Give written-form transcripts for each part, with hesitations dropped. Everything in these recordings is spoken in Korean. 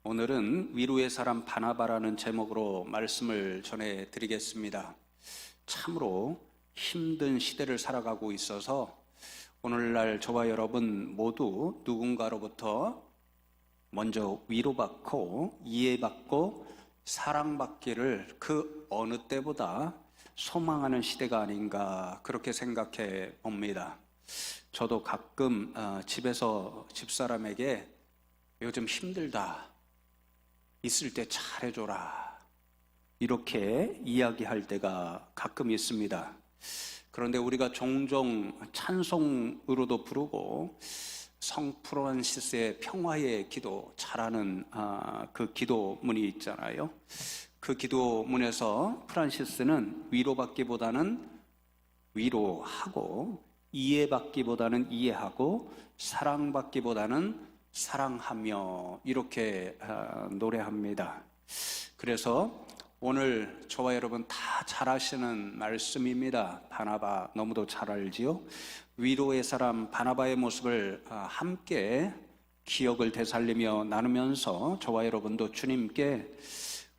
오늘은 위로의 사람 바나바라는 제목으로 말씀을 전해드리겠습니다. 참으로 힘든 시대를 살아가고 있어서 오늘날 저와 여러분 모두 누군가로부터 먼저 위로받고 이해받고 사랑받기를 그 어느 때보다 소망하는 시대가 아닌가 그렇게 생각해 봅니다. 저도 가끔 집에서 집사람에게 요즘 힘들다, 있을 때 잘해줘라 이렇게 이야기할 때가 가끔 있습니다. 그런데 우리가 종종 찬송으로도 부르고 성 프란시스의 평화의 기도 잘하는 그 기도문이 있잖아요. 그 기도문에서 프란시스는 위로받기보다는 위로하고 이해받기보다는 이해하고 사랑받기보다는 사랑하며 이렇게 노래합니다. 그래서 오늘 저와 여러분 다 잘 아시는 말씀입니다. 바나바 너무도 잘 알지요? 위로의 사람 바나바의 모습을 함께 기억을 되살리며 나누면서 저와 여러분도 주님께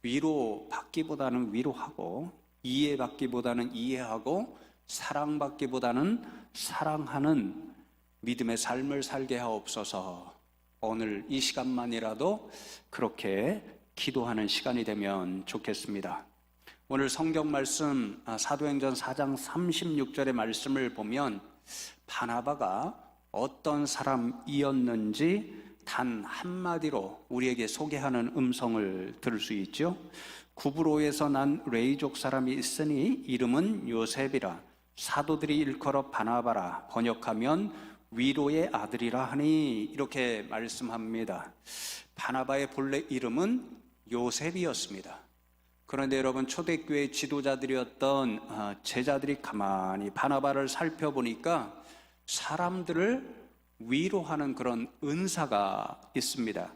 위로받기보다는 위로하고 이해받기보다는 이해하고 사랑받기보다는 사랑하는 믿음의 삶을 살게 하옵소서. 오늘 이 시간만이라도 그렇게 기도하는 시간이 되면 좋겠습니다. 오늘 성경 말씀 사도행전 4장 36절의 말씀을 보면 바나바가 어떤 사람이었는지 단 한마디로 우리에게 소개하는 음성을 들을 수 있죠. 구브로에서 난 레이족 사람이 있으니 이름은 요셉이라 사도들이 일컬어 바나바라 번역하면 위로의 아들이라 하니 이렇게 말씀합니다. 바나바의 본래 이름은 요셉이었습니다. 그런데 여러분 초대교회 지도자들이었던 제자들이 가만히 바나바를 살펴보니까 사람들을 위로하는 그런 은사가 있습니다.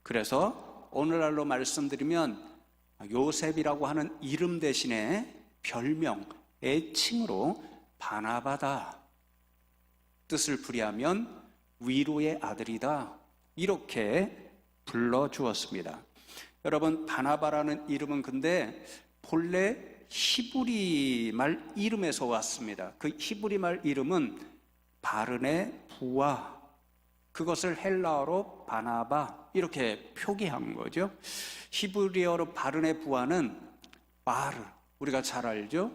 그래서 오늘날로 말씀드리면 요셉이라고 하는 이름 대신에 별명, 애칭으로 바나바다 뜻을 풀이하면 위로의 아들이다 이렇게 불러주었습니다. 여러분 바나바라는 이름은 근데 본래 히브리 말 이름에서 왔습니다. 그 히브리 말 이름은 바르네 부아, 그것을 헬라어로 바나바 이렇게 표기한 거죠. 히브리어로 바르네 부아는 바르, 우리가 잘 알죠?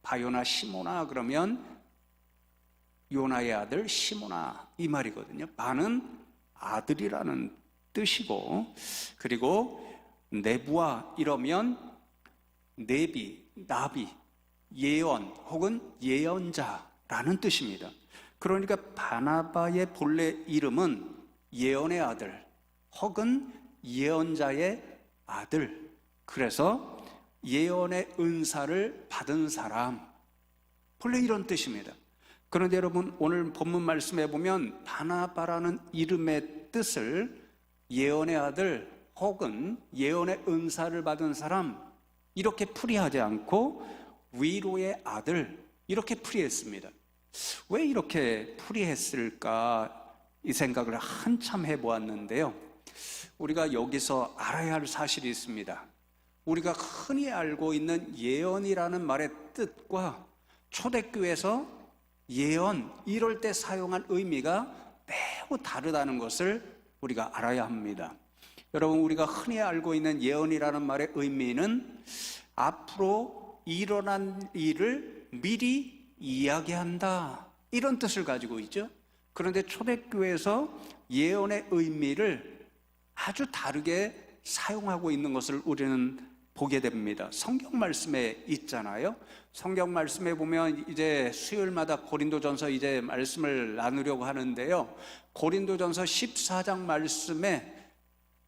바요나 시모나 그러면 요나의 아들 시모나 이 말이거든요. 바는 아들이라는 뜻이고, 그리고 네부아 이러면 네비, 나비, 예언 혹은 예언자라는 뜻입니다. 그러니까 바나바의 본래 이름은 예언의 아들 혹은 예언자의 아들, 그래서 예언의 은사를 받은 사람, 본래 이런 뜻입니다. 그런데 여러분 오늘 본문 말씀에 보면 바나바라는 이름의 뜻을 예언의 아들 혹은 예언의 은사를 받은 사람 이렇게 풀이하지 않고 위로의 아들 이렇게 풀이했습니다. 왜 이렇게 풀이했을까 이 생각을 한참 해보았는데요. 우리가 여기서 알아야 할 사실이 있습니다. 우리가 흔히 알고 있는 예언이라는 말의 뜻과 초대교회에서 예언 이럴 때 사용한 의미가 매우 다르다는 것을 우리가 알아야 합니다. 여러분 우리가 흔히 알고 있는 예언이라는 말의 의미는 앞으로 일어난 일을 미리 이야기한다 이런 뜻을 가지고 있죠. 그런데 초대교회에서 예언의 의미를 아주 다르게 사용하고 있는 것을 우리는 보게 됩니다. 성경 말씀에 있잖아요. 성경 말씀에 보면 이제 수요일마다 고린도전서 이제 말씀을 나누려고 하는데요. 고린도전서 14장 말씀에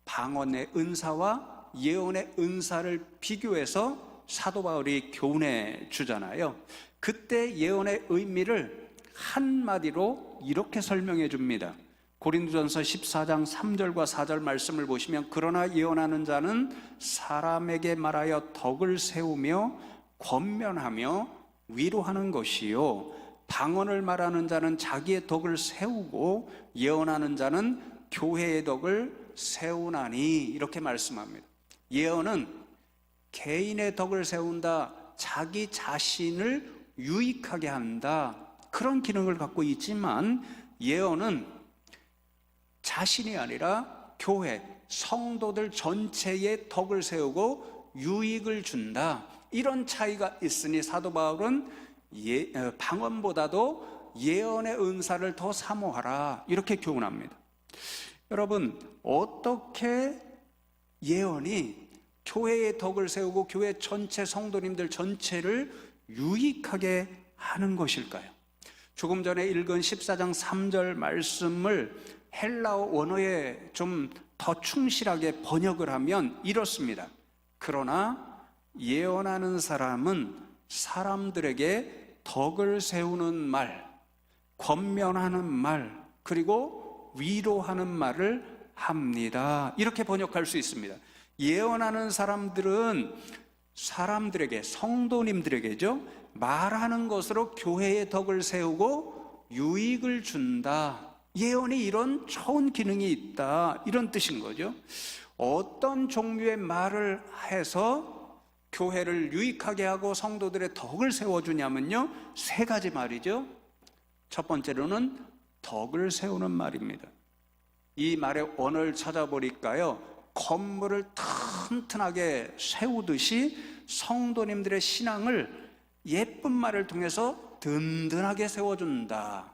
방언의 은사와 예언의 은사를 비교해서 사도 바울이 교훈해 주잖아요. 그때 예언의 의미를 한마디로 이렇게 설명해 줍니다. 고린도전서 14장 3절과 4절 말씀을 보시면 그러나 예언하는 자는 사람에게 말하여 덕을 세우며 권면하며 위로하는 것이요 방언을 말하는 자는 자기의 덕을 세우고 예언하는 자는 교회의 덕을 세우나니 이렇게 말씀합니다. 예언은 개인의 덕을 세운다, 자기 자신을 유익하게 한다, 그런 기능을 갖고 있지만 예언은 자신이 아니라 교회, 성도들 전체의 덕을 세우고 유익을 준다, 이런 차이가 있으니 사도 바울은 방언보다도 예언의 은사를 더 사모하라, 이렇게 교훈합니다. 여러분, 어떻게 예언이 교회의 덕을 세우고 교회 전체 성도님들 전체를 유익하게 하는 것일까요? 조금 전에 읽은 14장 3절 말씀을 헬라어 원어에 좀 더 충실하게 번역을 하면 이렇습니다. 그러나 예언하는 사람은 사람들에게 덕을 세우는 말, 권면하는 말, 그리고 위로하는 말을 합니다. 이렇게 번역할 수 있습니다. 예언하는 사람들은 사람들에게, 성도님들에게죠, 말하는 것으로 교회의 덕을 세우고 유익을 준다. 예언이 이런 좋은 기능이 있다, 이런 뜻인 거죠. 어떤 종류의 말을 해서 교회를 유익하게 하고 성도들의 덕을 세워주냐면요, 세 가지 말이죠. 첫 번째로는 덕을 세우는 말입니다. 이 말의 원어를 찾아보니까요, 건물을 튼튼하게 세우듯이 성도님들의 신앙을 예쁜 말을 통해서 든든하게 세워준다.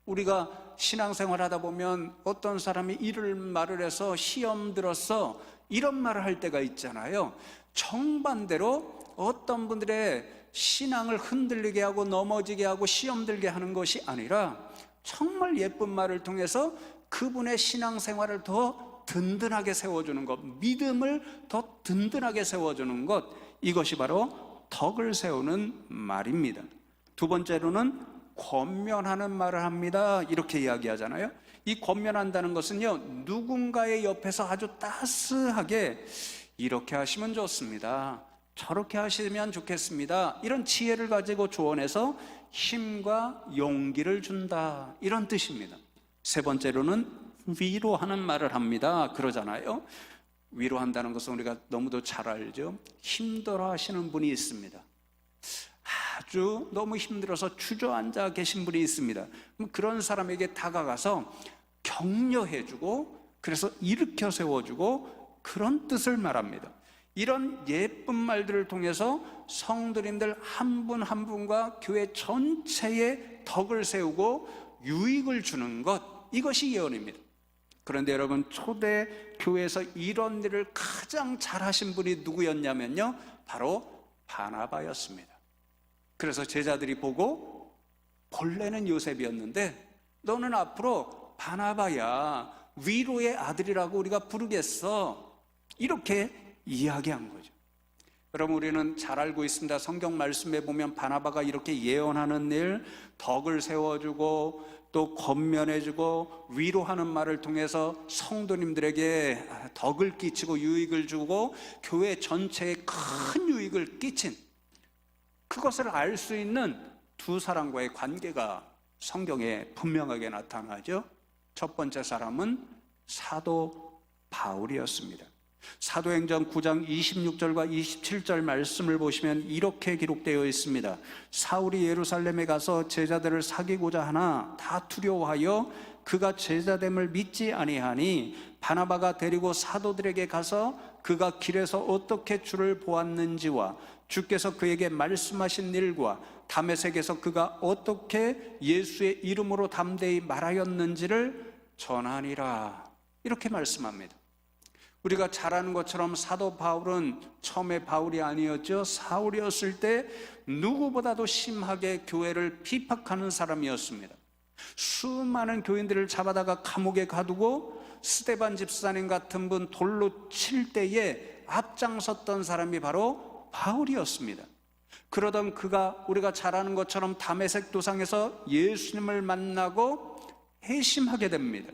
우리가 신앙생활 하다 보면 어떤 사람이 이런 말을 해서 시험 들었어, 이런 말을 할 때가 있잖아요. 정반대로 어떤 분들의 신앙을 흔들리게 하고 넘어지게 하고 시험 들게 하는 것이 아니라 정말 예쁜 말을 통해서 그분의 신앙생활을 더 든든하게 세워주는 것, 믿음을 더 든든하게 세워주는 것, 이것이 바로 덕을 세우는 말입니다. 두 번째로는 권면하는 말을 합니다, 이렇게 이야기하잖아요. 이 권면한다는 것은요, 누군가의 옆에서 아주 따스하게 이렇게 하시면 좋습니다, 저렇게 하시면 좋겠습니다, 이런 지혜를 가지고 조언해서 힘과 용기를 준다, 이런 뜻입니다. 세 번째로는 위로하는 말을 합니다, 그러잖아요. 위로한다는 것은 우리가 너무도 잘 알죠. 힘들어 하시는 분이 있습니다. 아주 너무 힘들어서 주저앉아 계신 분이 있습니다. 그런 사람에게 다가가서 격려해주고, 그래서 일으켜 세워주고, 그런 뜻을 말합니다. 이런 예쁜 말들을 통해서 성도님들 한 분 한 분과 교회 전체의 덕을 세우고 유익을 주는 것, 이것이 예언입니다. 그런데 여러분, 초대 교회에서 이런 일을 가장 잘하신 분이 누구였냐면요, 바로 바나바였습니다. 그래서 제자들이 보고, 본래는 요셉이었는데 너는 앞으로 바나바야, 위로의 아들이라고 우리가 부르겠어, 이렇게 이야기한 거죠. 여러분, 우리는 잘 알고 있습니다. 성경 말씀에 보면 바나바가 이렇게 예언하는 일, 덕을 세워주고 또 권면해주고 위로하는 말을 통해서 성도님들에게 덕을 끼치고 유익을 주고 교회 전체에 큰 유익을 끼친, 그것을 알 수 있는 두 사람과의 관계가 성경에 분명하게 나타나죠. 첫 번째 사람은 사도 바울이었습니다. 사도행전 9장 26절과 27절 말씀을 보시면 이렇게 기록되어 있습니다. 사울이 예루살렘에 가서 제자들을 사귀고자 하나 다 두려워하여 그가 제자됨을 믿지 아니하니 바나바가 데리고 사도들에게 가서 그가 길에서 어떻게 주를 보았는지와 주께서 그에게 말씀하신 일과 다메섹에서 그가 어떻게 예수의 이름으로 담대히 말하였는지를 전하니라, 이렇게 말씀합니다. 우리가 잘 아는 것처럼 사도 바울은 처음에 바울이 아니었죠. 사울이었을 때 누구보다도 심하게 교회를 핍박하는 사람이었습니다. 수많은 교인들을 잡아다가 감옥에 가두고 스데반 집사님 같은 분 돌로 칠 때에 앞장섰던 사람이 바로 바울이었습니다. 그러던 그가 우리가 잘 아는 것처럼 다메섹 도상에서 예수님을 만나고 회심하게 됩니다.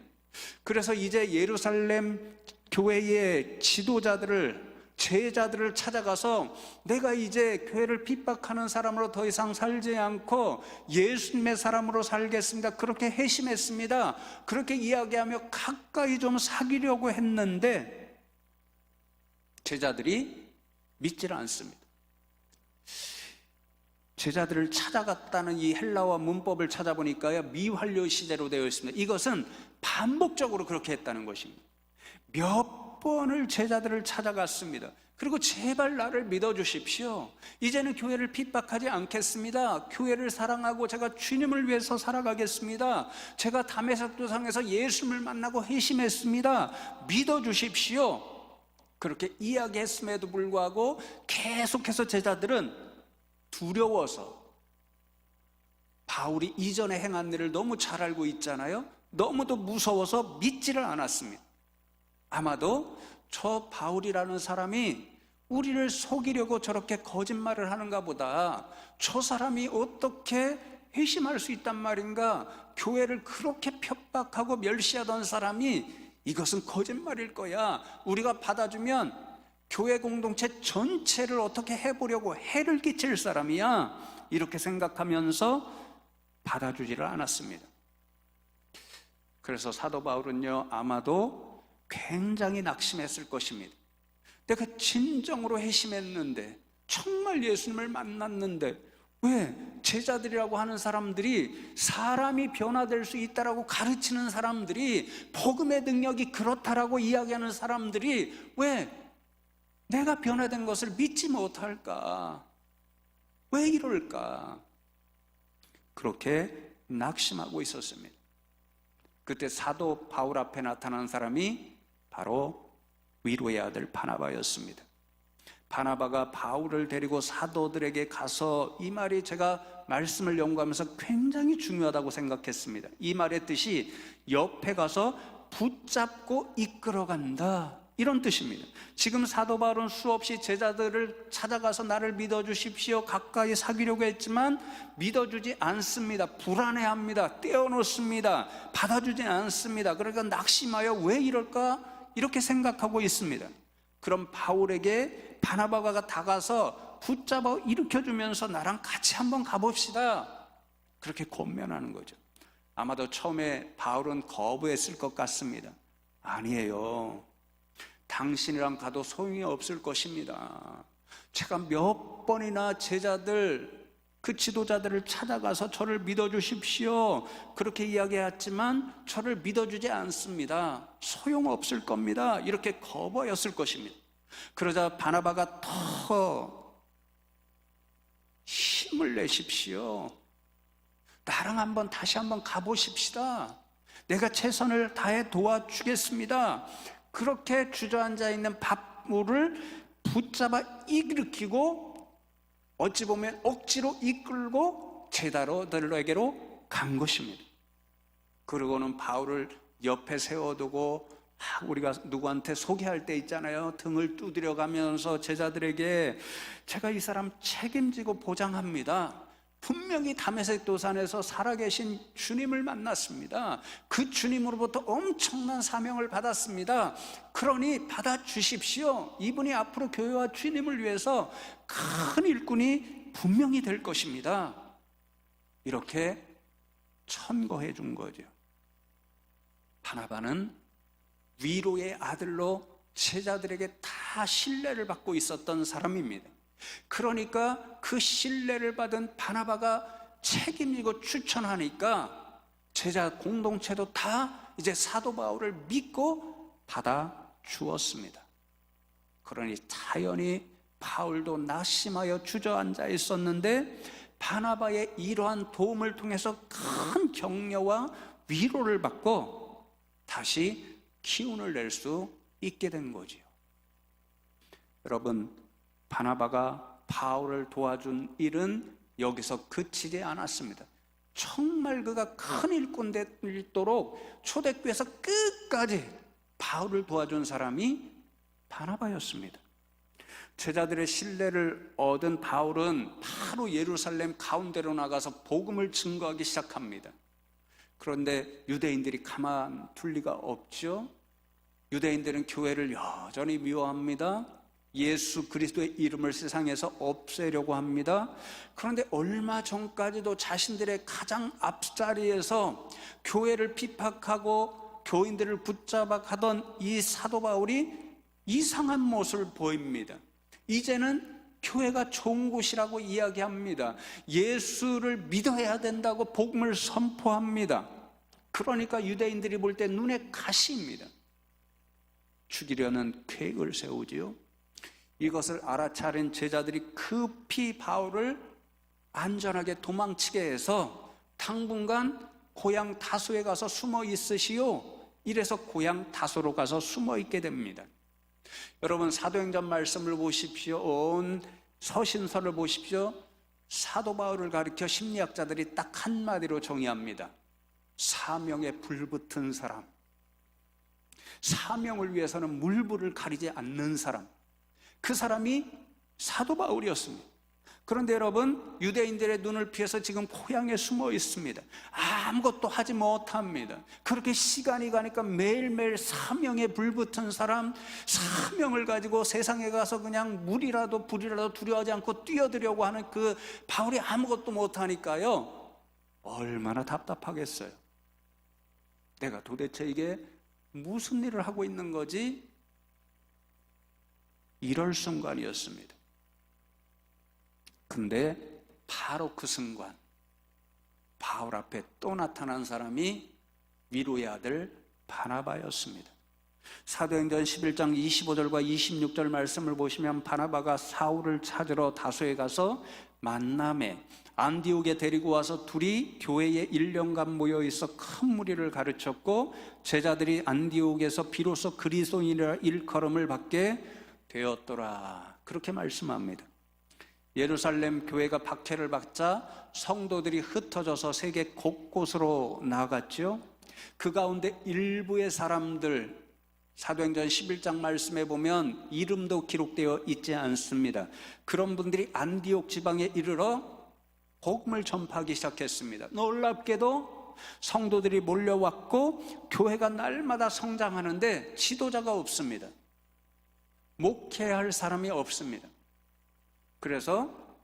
그래서 이제 예루살렘 교회의 지도자들을 제자들을 찾아가서 내가 이제 교회를 핍박하는 사람으로 더 이상 살지 않고 예수님의 사람으로 살겠습니다, 그렇게 회심했습니다, 그렇게 이야기하며 가까이 좀 사귀려고 했는데 제자들이 믿지를 않습니다. 제자들을 찾아갔다는 이 헬라어 문법을 찾아보니까요, 미완료 시제로 되어 있습니다. 이것은 반복적으로 그렇게 했다는 것입니다. 몇 번을 제자들을 찾아갔습니다. 그리고 제발 나를 믿어주십시오. 이제는 교회를 핍박하지 않겠습니다. 교회를 사랑하고 제가 주님을 위해서 살아가겠습니다. 제가 다메섹 도상에서 예수님을 만나고 회심했습니다. 믿어주십시오. 그렇게 이야기했음에도 불구하고 계속해서 제자들은 두려워서, 바울이 이전에 행한 일을 너무 잘 알고 있잖아요. 너무도 무서워서 믿지를 않았습니다. 아마도 저 바울이라는 사람이 우리를 속이려고 저렇게 거짓말을 하는가 보다, 저 사람이 어떻게 회심할 수 있단 말인가, 교회를 그렇게 핍박하고 멸시하던 사람이 이것은 거짓말일 거야, 우리가 받아주면 교회 공동체 전체를 어떻게 해보려고 해를 끼칠 사람이야, 이렇게 생각하면서 받아주지를 않았습니다. 그래서 사도 바울은요, 아마도 굉장히 낙심했을 것입니다. 내가 진정으로 회심했는데, 정말 예수님을 만났는데 왜 제자들이라고 하는 사람들이, 사람이 변화될 수 있다라고 가르치는 사람들이, 복음의 능력이 그렇다라고 이야기하는 사람들이 왜 내가 변화된 것을 믿지 못할까? 왜 이럴까? 그렇게 낙심하고 있었습니다. 그때 사도 바울 앞에 나타난 사람이 바로 위로의 아들 바나바였습니다. 바나바가 바울을 데리고 사도들에게 가서, 이 말이 제가 말씀을 연구하면서 굉장히 중요하다고 생각했습니다. 이 말의 뜻이 옆에 가서 붙잡고 이끌어간다, 이런 뜻입니다. 지금 사도 바울은 수없이 제자들을 찾아가서 나를 믿어주십시오, 가까이 사귀려고 했지만 믿어주지 않습니다. 불안해합니다. 떼어놓습니다. 받아주지 않습니다. 그러니까 낙심하여 왜 이럴까, 이렇게 생각하고 있습니다. 그럼 바울에게 바나바가 다가서 붙잡아 일으켜주면서 나랑 같이 한번 가봅시다, 그렇게 권면하는 거죠. 아마도 처음에 바울은 거부했을 것 같습니다. 아니에요, 당신이랑 가도 소용이 없을 것입니다. 제가 몇 번이나 제자들, 그 지도자들을 찾아가서 저를 믿어주십시오, 그렇게 이야기했지만 저를 믿어주지 않습니다. 소용없을 겁니다. 이렇게 거부하였을 것입니다. 그러자 바나바가 더 힘을 내십시오. 나랑 다시 한번 가보십시다. 내가 최선을 다해 도와주겠습니다. 그렇게 주저앉아 있는 바울을 붙잡아 일으키고, 어찌 보면 억지로 이끌고 제자들에게로 간 것입니다. 그러고는 바울을 옆에 세워두고, 우리가 누구한테 소개할 때 있잖아요, 등을 두드려 가면서 제자들에게 제가 이 사람 책임지고 보장합니다. 분명히 다메섹 도산에서 살아계신 주님을 만났습니다. 그 주님으로부터 엄청난 사명을 받았습니다. 그러니 받아주십시오. 이분이 앞으로 교회와 주님을 위해서 큰 일꾼이 분명히 될 것입니다. 이렇게 천거해 준 거죠. 바나바는 위로의 아들로 제자들에게 다 신뢰를 받고 있었던 사람입니다. 그러니까 그 신뢰를 받은 바나바가 책임지고 추천하니까 제자 공동체도 다 이제 사도 바울을 믿고 받아 주었습니다. 그러니 자연히 바울도 낙심하여 주저앉아 있었는데, 바나바의 이러한 도움을 통해서 큰 격려와 위로를 받고 다시 기운을 낼 수 있게 된 거지요. 여러분, 바나바가 바울을 도와준 일은 여기서 그치지 않았습니다. 정말 그가 큰 일꾼 되도록 초대교회에서 끝까지 바울을 도와준 사람이 바나바였습니다. 제자들의 신뢰를 얻은 바울은 바로 예루살렘 가운데로 나가서 복음을 증거하기 시작합니다. 그런데 유대인들이 가만 둘 리가 없죠. 유대인들은 교회를 여전히 미워합니다. 예수 그리스도의 이름을 세상에서 없애려고 합니다. 그런데 얼마 전까지도 자신들의 가장 앞자리에서 교회를 핍박하고 교인들을 붙잡아 가던 이 사도 바울이 이상한 모습을 보입니다. 이제는 교회가 좋은 곳이라고 이야기합니다. 예수를 믿어야 된다고 복음을 선포합니다. 그러니까 유대인들이 볼 때 눈에 가시입니다. 죽이려는 계획을 세우지요. 이것을 알아차린 제자들이 급히 바울을 안전하게 도망치게 해서 당분간 고향 다소에 가서 숨어 있으시오. 이래서 고향 다소로 가서 숨어 있게 됩니다. 여러분, 사도행전 말씀을 보십시오. 온 서신서를 보십시오. 사도 바울을 가리켜 심리학자들이 딱 한마디로 정의합니다. 사명에 불붙은 사람, 사명을 위해서는 물불을 가리지 않는 사람, 그 사람이 사도 바울이었습니다. 그런데 여러분, 유대인들의 눈을 피해서 지금 고향에 숨어 있습니다. 아무것도 하지 못합니다. 그렇게 시간이 가니까 매일매일 사명에 불붙은 사람, 사명을 가지고 세상에 가서 그냥 물이라도 불이라도 두려워하지 않고 뛰어들려고 하는 그 바울이 아무것도 못하니까요, 얼마나 답답하겠어요. 내가 도대체 이게 무슨 일을 하고 있는 거지? 이럴 순간이었습니다. 근데 바로 그 순간 바울 앞에 또 나타난 사람이 위로의 아들 바나바였습니다. 사도행전 11장 25절과 26절 말씀을 보시면 바나바가 사울을 찾으러 다소에 가서 만남에 안디옥에 데리고 와서 둘이 교회에 1년간 모여 있어 큰 무리를 가르쳤고 제자들이 안디옥에서 비로소 그리스도인이라 일컬음을 받게 되었더라. 그렇게 말씀합니다. 예루살렘 교회가 박해를 받자 성도들이 흩어져서 세계 곳곳으로 나갔죠. 그 가운데 일부의 사람들, 사도행전 11장 말씀에 보면 이름도 기록되어 있지 않습니다. 그런 분들이 안디옥 지방에 이르러 복음을 전파하기 시작했습니다. 놀랍게도 성도들이 몰려왔고 교회가 날마다 성장하는데 지도자가 없습니다. 목회할 사람이 없습니다. 그래서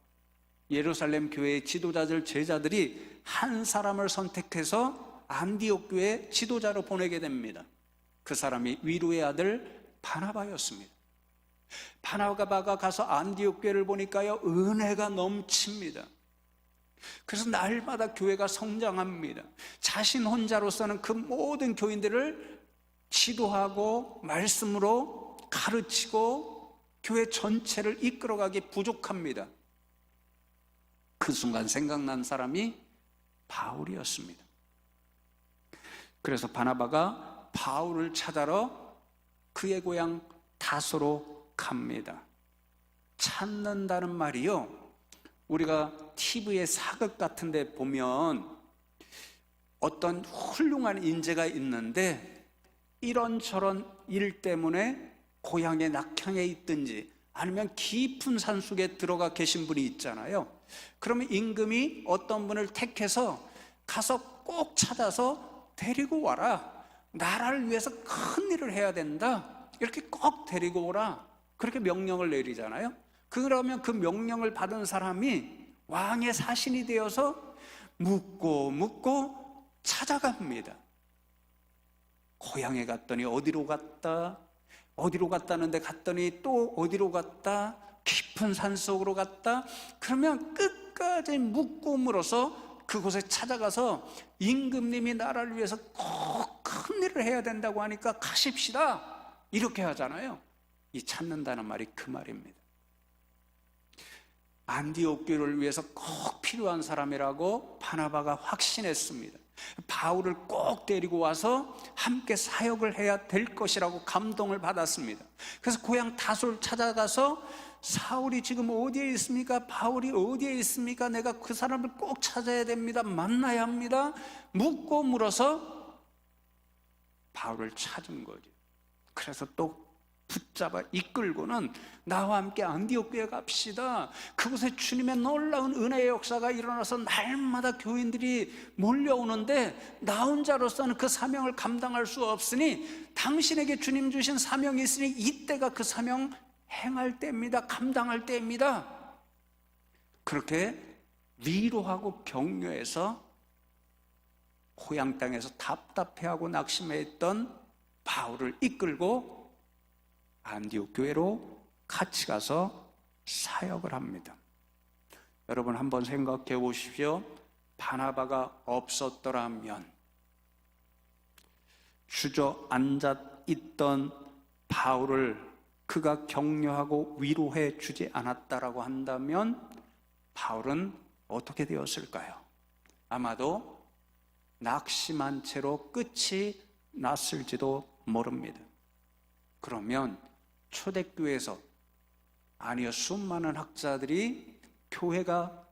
예루살렘 교회의 지도자들, 제자들이 한 사람을 선택해서 안디옥 교회 지도자로 보내게 됩니다. 그 사람이 위로의 아들 바나바였습니다. 바나바가 가서 안디옥 교회를 보니까요, 은혜가 넘칩니다. 그래서 날마다 교회가 성장합니다. 자신 혼자로서는 그 모든 교인들을 지도하고 말씀으로 가르치고 교회 전체를 이끌어가기 부족합니다. 그 순간 생각난 사람이 바울이었습니다. 그래서 바나바가 바울을 찾아러 그의 고향 다소로 갑니다. 찾는다는 말이요, 우리가 TV의 사극 같은 데 보면 어떤 훌륭한 인재가 있는데 이런저런 일 때문에 고향의 낙향에 있든지 아니면 깊은 산속에 들어가 계신 분이 있잖아요. 그러면 임금이 어떤 분을 택해서 가서 꼭 찾아서 데리고 와라. 나라를 위해서 큰 일을 해야 된다. 이렇게 꼭 데리고 오라. 그렇게 명령을 내리잖아요. 그러면 그 명령을 받은 사람이 왕의 사신이 되어서 묻고 찾아갑니다. 고향에 갔더니 어디로 갔다는데 갔더니 또 어디로 갔다, 깊은 산속으로 갔다. 그러면 끝까지 묻고 물어서 그곳에 찾아가서 임금님이 나라를 위해서 꼭 큰 일을 해야 된다고 하니까 가십시다, 이렇게 하잖아요. 이 찾는다는 말이 그 말입니다. 안디옥 교회를 위해서 꼭 필요한 사람이라고 바나바가 확신했습니다. 바울을 꼭 데리고 와서 함께 사역을 해야 될 것이라고 감동을 받았습니다. 그래서 고향 다소를 찾아가서 사울이 지금 어디에 있습니까? 바울이 어디에 있습니까? 내가 그 사람을 꼭 찾아야 됩니다. 만나야 합니다. 묻고 물어서 바울을 찾은 거죠. 그래서 또 붙잡아 이끌고는 나와 함께 안디옥 교회 갑시다. 그곳에 주님의 놀라운 은혜의 역사가 일어나서 날마다 교인들이 몰려오는데 나 혼자로서는 그 사명을 감당할 수 없으니 당신에게 주님 주신 사명이 있으니 이때가 그 사명 행할 때입니다. 감당할 때입니다. 그렇게 위로하고 격려해서 고향 땅에서 답답해하고 낙심해있던 바울을 이끌고 안디옥 교회로 같이 가서 사역을 합니다. 여러분 한번 생각해 보십시오. 바나바가 없었더라면 주저앉아 있던 바울을 그가 격려하고 위로해 주지 않았다라고 한다면 바울은 어떻게 되었을까요? 아마도 낙심한 채로 끝이 났을지도 모릅니다. 그러면 초대교회에서 아니요 수많은 학자들이 교회가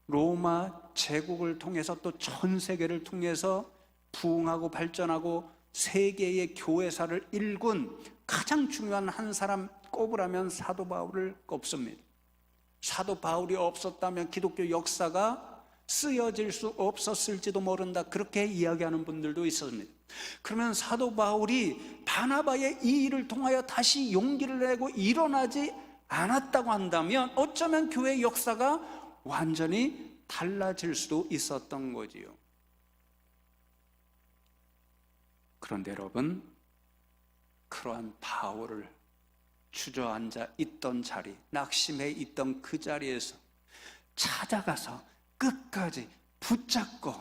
로마 제국을 통해서 또 전 세계를 통해서 부흥하고 발전하고 세계의 교회사를 일군 가장 중요한 한 사람 꼽으라면 사도 바울을 꼽습니다. 사도 바울이 없었다면 기독교 역사가 쓰여질 수 없었을지도 모른다, 그렇게 이야기하는 분들도 있었습니다. 그러면 사도 바울이 바나바의 이 일을 통하여 다시 용기를 내고 일어나지 않았다고 한다면 어쩌면 교회의 역사가 완전히 달라질 수도 있었던 거지요. 그런데 여러분, 그러한 바울을 주저앉아 있던 자리, 낙심해 있던 그 자리에서 찾아가서 끝까지 붙잡고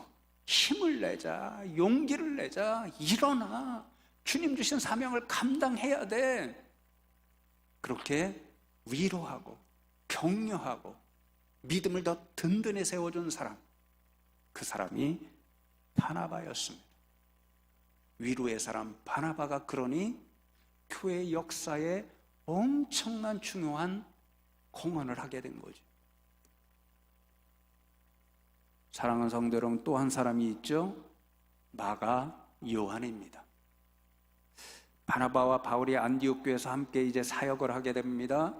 힘을 내자, 용기를 내자, 일어나, 주님 주신 사명을 감당해야 돼, 그렇게 위로하고 격려하고 믿음을 더 든든히 세워준 사람, 그 사람이 바나바였습니다. 위로의 사람 바나바가 그러니 교회 역사에 엄청난 중요한 공헌을 하게 된 거죠. 사랑하는 성도 여러분, 또 한 사람이 있죠. 마가 요한입니다. 바나바와 바울이 안디옥 교회에서 함께 이제 사역을 하게 됩니다.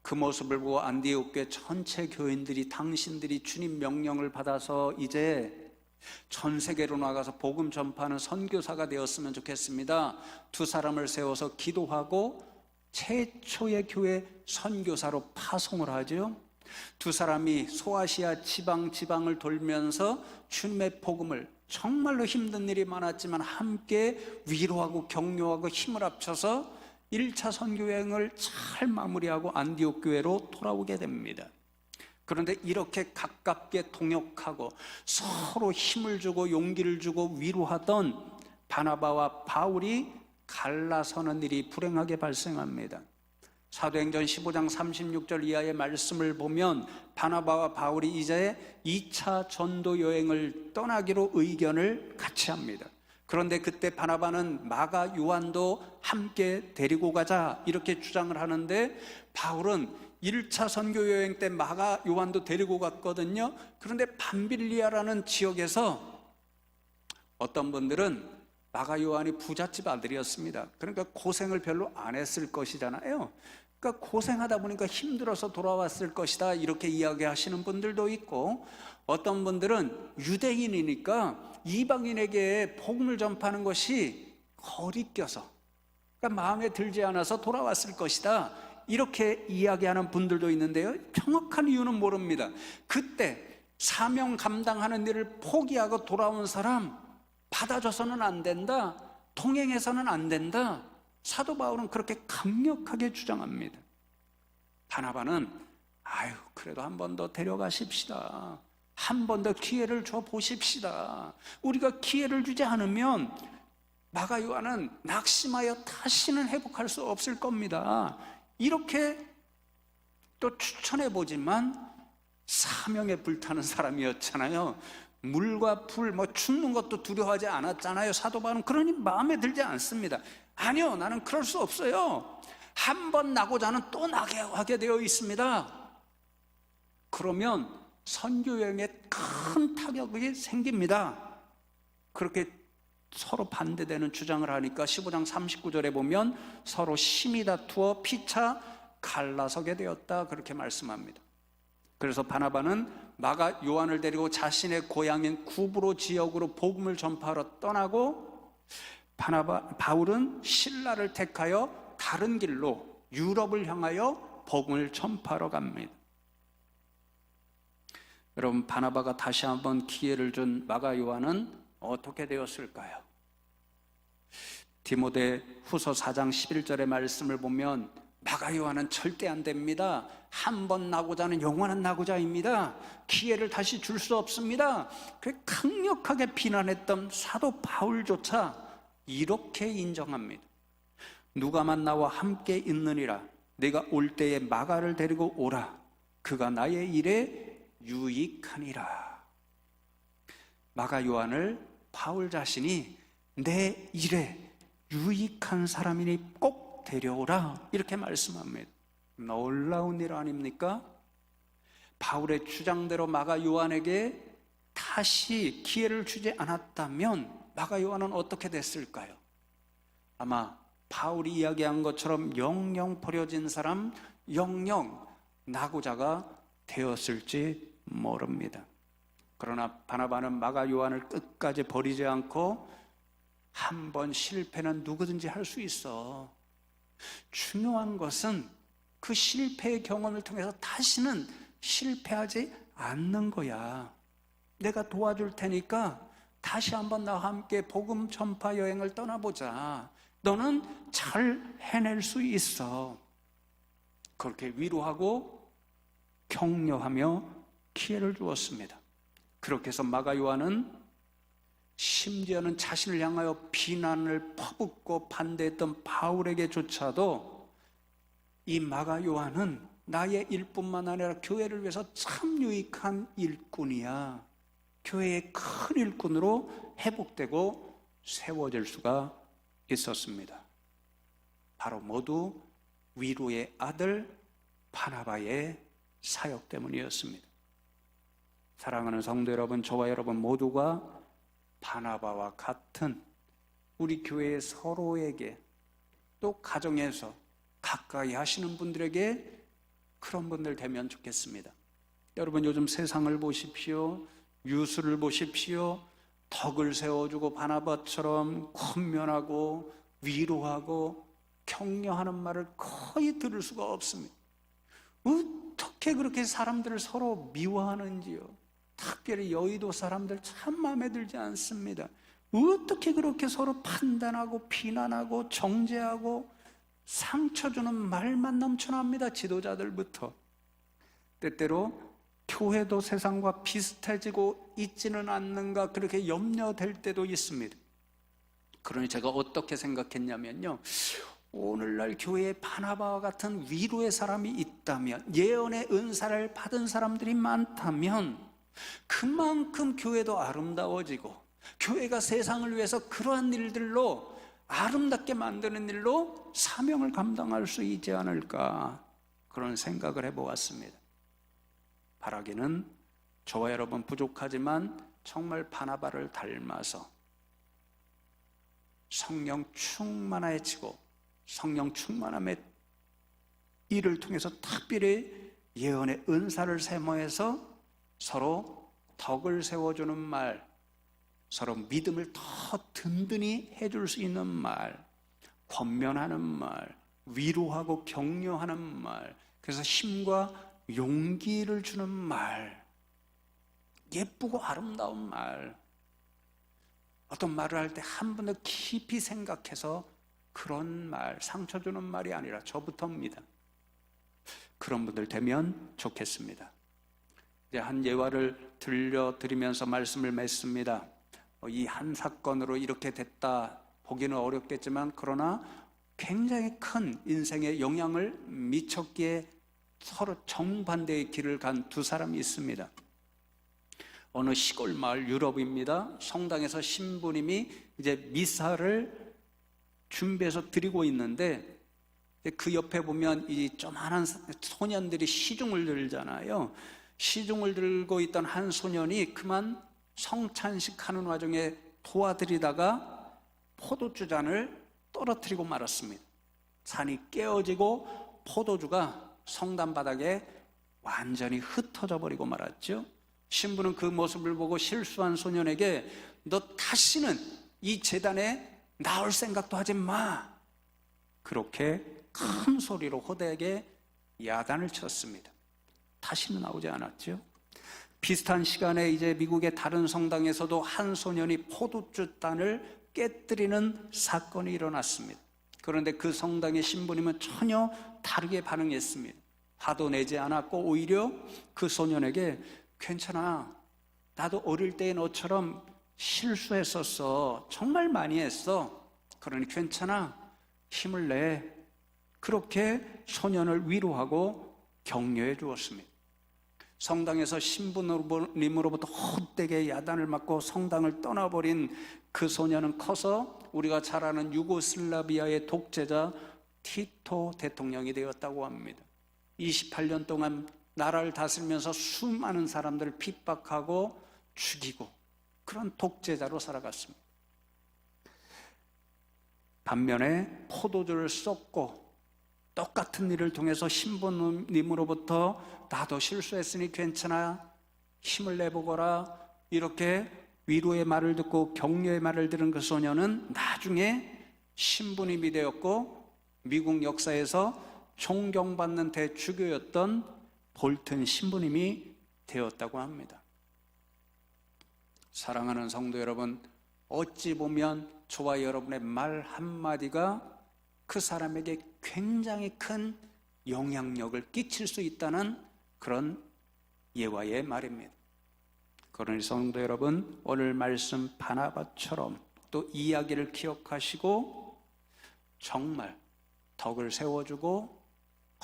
그 모습을 보고 안디옥 교회 전체 교인들이, 당신들이 주님 명령을 받아서 이제 전 세계로 나가서 복음 전파하는 선교사가 되었으면 좋겠습니다. 두 사람을 세워서 기도하고 최초의 교회 선교사로 파송을 하죠. 두 사람이 소아시아 지방을 돌면서 주님의 복음을, 정말로 힘든 일이 많았지만 함께 위로하고 격려하고 힘을 합쳐서 1차 선교여행을 잘 마무리하고 안디옥 교회로 돌아오게 됩니다. 그런데 이렇게 가깝게 동역하고 서로 힘을 주고 용기를 주고 위로하던 바나바와 바울이 갈라서는 일이 불행하게 발생합니다. 사도행전 15장 36절 이하의 말씀을 보면 바나바와 바울이 이제 2차 전도 여행을 떠나기로 의견을 같이 합니다. 그런데 그때 바나바는 마가 요한도 함께 데리고 가자 이렇게 주장을 하는데, 바울은 1차 선교 여행 때 마가 요한도 데리고 갔거든요. 그런데 밤빌리아라는 지역에서 어떤 분들은 마가 요한이 부잣집 아들이었습니다. 그러니까 고생을 별로 안 했을 것이잖아요. 그러니까 고생하다 보니까 힘들어서 돌아왔을 것이다 이렇게 이야기하시는 분들도 있고, 어떤 분들은 유대인이니까 이방인에게 복음을 전파하는 것이 거리껴서, 그러니까 마음에 들지 않아서 돌아왔을 것이다 이렇게 이야기하는 분들도 있는데요, 정확한 이유는 모릅니다. 그때 사명 감당하는 일을 포기하고 돌아온 사람 받아줘서는 안 된다, 동행해서는 안 된다, 사도 바울은 그렇게 강력하게 주장합니다. 바나바는 그래도 한 번 더 데려가십시다, 한 번 더 기회를 줘 보십시다. 우리가 기회를 주지 않으면 마가 요한은 낙심하여 다시는 회복할 수 없을 겁니다. 이렇게 또 추천해 보지만 사명에 불타는 사람이었잖아요. 물과 불, 죽는 것도 두려워하지 않았잖아요. 사도 바울은. 그러니 마음에 들지 않습니다. 아니요, 나는 그럴 수 없어요. 한 번 나고자는 또 나게 하게 되어 있습니다. 그러면 선교여행에 큰 타격이 생깁니다. 그렇게 서로 반대되는 주장을 하니까 15장 39절에 보면 서로 심히 다투어 피차 갈라서게 되었다 그렇게 말씀합니다. 그래서 바나바는 마가 요한을 데리고 자신의 고향인 구브로 지역으로 복음을 전파하러 떠나고, 바울은 실라를 택하여 다른 길로 유럽을 향하여 복음을 전파하러 갑니다. 여러분, 바나바가 다시 한번 기회를 준 마가 요한은 어떻게 되었을까요? 디모데 후서 4장 11절의 말씀을 보면 마가 요한은 절대 안 됩니다. 한 번 나고자는 영원한 나고자입니다. 기회를 다시 줄 수 없습니다. 그 강력하게 비난했던 사도 바울조차 이렇게 인정합니다. 누가만 나와 함께 있느니라. 내가 올 때에 마가를 데리고 오라. 그가 나의 일에 유익하니라. 마가 요한을 바울 자신이 내 일에 유익한 사람이니 꼭 데려오라 이렇게 말씀합니다. 놀라운 일 아닙니까? 바울의 주장대로 마가 요한에게 다시 기회를 주지 않았다면 마가 요한은 어떻게 됐을까요? 아마 바울이 이야기한 것처럼 영영 버려진 사람, 영영 나고자가 되었을지 모릅니다. 그러나 바나바는 마가 요한을 끝까지 버리지 않고 한 번 실패는 누구든지 할 수 있어. 중요한 것은 그 실패의 경험을 통해서 다시는 실패하지 않는 거야. 내가 도와줄 테니까 다시 한번 나와 함께 복음 전파 여행을 떠나보자. 너는 잘 해낼 수 있어. 그렇게 위로하고 격려하며 기회를 주었습니다. 그렇게 해서 마가 요한은 심지어는 자신을 향하여 비난을 퍼붓고 반대했던 바울에게조차도 이 마가 요한은 나의 일뿐만 아니라 교회를 위해서 참 유익한 일꾼이야. 교회의 큰 일꾼으로 회복되고 세워질 수가 있었습니다. 바로 모두 위로의 아들 바나바의 사역 때문이었습니다. 사랑하는 성도 여러분, 저와 여러분 모두가 바나바와 같은 우리 교회 서로에게 또 가정에서 가까이 하시는 분들에게 그런 분들 되면 좋겠습니다. 여러분, 요즘 세상을 보십시오. 뉴스를 보십시오. 덕을 세워주고 바나바처럼 권면하고 위로하고 격려하는 말을 거의 들을 수가 없습니다. 어떻게 그렇게 사람들을 서로 미워하는지요. 특별히 여의도 사람들 참 마음에 들지 않습니다. 어떻게 그렇게 서로 판단하고 비난하고 정죄하고 상처 주는 말만 넘쳐납니다. 지도자들부터. 때때로 교회도 세상과 비슷해지고 있지는 않는가 그렇게 염려될 때도 있습니다. 그러니 제가 어떻게 생각했냐면요, 오늘날 교회에 바나바와 같은 위로의 사람이 있다면, 예언의 은사를 받은 사람들이 많다면 그만큼 교회도 아름다워지고 교회가 세상을 위해서 그러한 일들로 아름답게 만드는 일로 사명을 감당할 수 있지 않을까, 그런 생각을 해보았습니다. 바라기는 저와 여러분 부족하지만 정말 바나바를 닮아서 성령 충만해지고 성령 충만함의 일을 통해서 특별히 예언의 은사를 사모해서 서로 덕을 세워주는 말, 서로 믿음을 더 든든히 해줄 수 있는 말, 권면하는 말, 위로하고 격려하는 말, 그래서 힘과 용기를 주는 말, 예쁘고 아름다운 말, 어떤 말을 할 때 한 번 더 깊이 생각해서 그런 말, 상처 주는 말이 아니라 저부터입니다. 그런 분들 되면 좋겠습니다. 이제 한 예화를 들려드리면서 말씀을 맺습니다. 이 한 사건으로 이렇게 됐다 보기는 어렵겠지만 그러나 굉장히 큰 인생에 영향을 미쳤기에 서로 정반대의 길을 간 두 사람이 있습니다. 어느 시골 마을, 유럽입니다. 성당에서 신부님이 이제 미사를 준비해서 드리고 있는데 그 옆에 보면 이 조그마한 소년들이 시중을 들잖아요. 시중을 들고 있던 한 소년이 그만 성찬식 하는 와중에 도와드리다가 포도주 잔을 떨어뜨리고 말았습니다. 잔이 깨어지고 포도주가 성당 바닥에 완전히 흩어져 버리고 말았죠. 신부는 그 모습을 보고 실수한 소년에게 너 다시는 이 제단에 나올 생각도 하지 마, 그렇게 큰 소리로 호되게 야단을 쳤습니다. 다시는 나오지 않았죠. 비슷한 시간에 이제 미국의 다른 성당에서도 한 소년이 포도주단을 깨뜨리는 사건이 일어났습니다. 그런데 그 성당의 신부님은 전혀 다르게 반응했습니다. 화도 내지 않았고 오히려 그 소년에게 괜찮아, 나도 어릴 때의 너처럼 실수했었어, 정말 많이 했어, 그러니 괜찮아, 힘을 내, 그렇게 소년을 위로하고 격려해 주었습니다. 성당에서 신부님으로부터 헛되게 야단을 맞고 성당을 떠나버린 그 소년은 커서 우리가 잘 아는 유고슬라비아의 독재자 티토 대통령이 되었다고 합니다. 28년 동안 나라를 다스리면서 수많은 사람들을 핍박하고 죽이고 그런 독재자로 살아갔습니다. 반면에 포도주를 쏟고 똑같은 일을 통해서 신부님으로부터 나도 실수했으니 괜찮아, 힘을 내보거라, 이렇게 위로의 말을 듣고 격려의 말을 들은 그 소녀는 나중에 신부님이 되었고 미국 역사에서 존경받는 대주교였던 볼튼 신부님이 되었다고 합니다. 사랑하는 성도 여러분, 어찌 보면 저와 여러분의 말 한마디가 그 사람에게 굉장히 큰 영향력을 끼칠 수 있다는 그런 예화의 말입니다. 그러니 성도 여러분, 오늘 말씀 바나바처럼 또 이야기를 기억하시고 정말 덕을 세워주고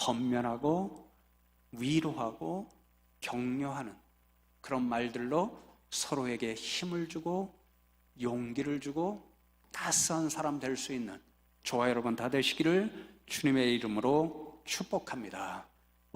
헌면하고 위로하고 격려하는 그런 말들로 서로에게 힘을 주고 용기를 주고 따스한 사람 될 수 있는 저와 여러분 다 되시기를 주님의 이름으로 축복합니다.